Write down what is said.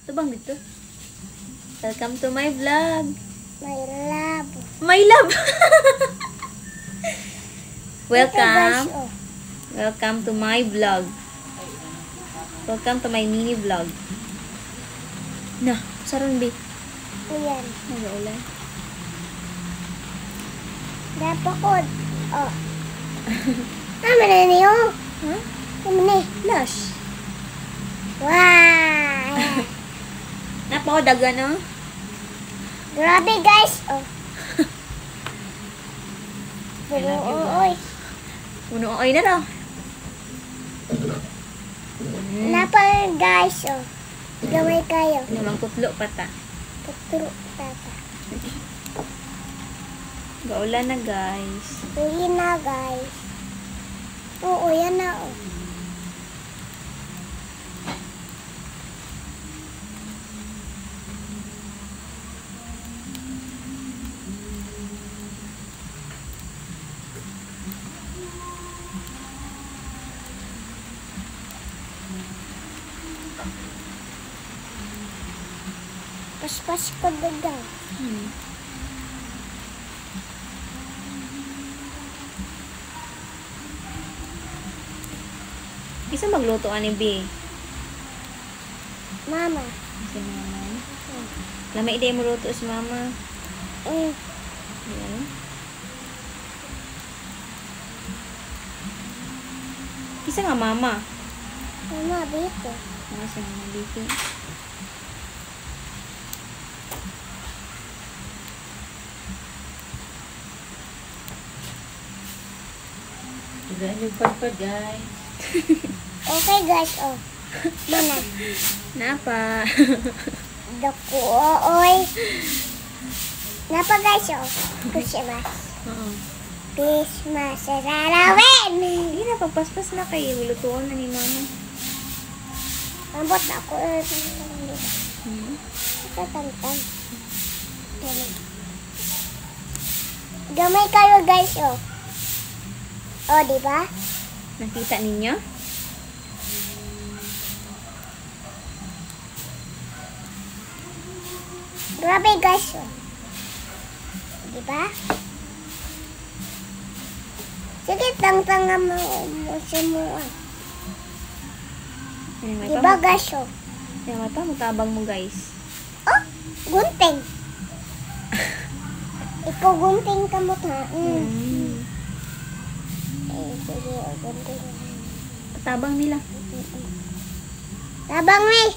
Ito bang dito? Welcome to my vlog. My love. My love! Ito, guys, Welcome. oh. Welcome to my vlog. Welcome to my mini vlog. Na, saron bi. Ayan. Nag-ulan. Napakod. Oh. Ano na niyo? Ha? Ano na? Blush. Wow! Napakadaga, no? Grabe, guys. Oh. Pero, oy. Puno oy na daw. Napa, guys. Oh. Gamay kayo. Namang kutlo pa ta. Tuturo, tata. Gaulan na, guys. Uwi na, guys. Oo, yan na, oh. Paspas ko daw. Isa magluto ani bi. Mama. Si mama. Lamay day mo luto si mama. Mm. Ayan. Isa nga mama. Mama, dito. Ano si mama dito? Udah yung pagpag, guys. Okay, guys, oh. Mana? Napa? Dako, oy. Napa, guys, oh. Christmas. Oo. Christmas sa Sarawin. Hindi na, pagpaspas na kayo. Lutuan na ni mama. Ambot ako. Sa tantan. Gamay kayo, guys, oh. Oh, di ba? Nakita ninyo? Grabe, guys, oh. Di ba? Sige, tangtanga mo semua. Di ba, guys, oh? Yung mata, matabang mo, guys. Oh, gunting. Ikaw gunting ka mo, ta. Sige, gunting. Matabang nila. Tabang, eh.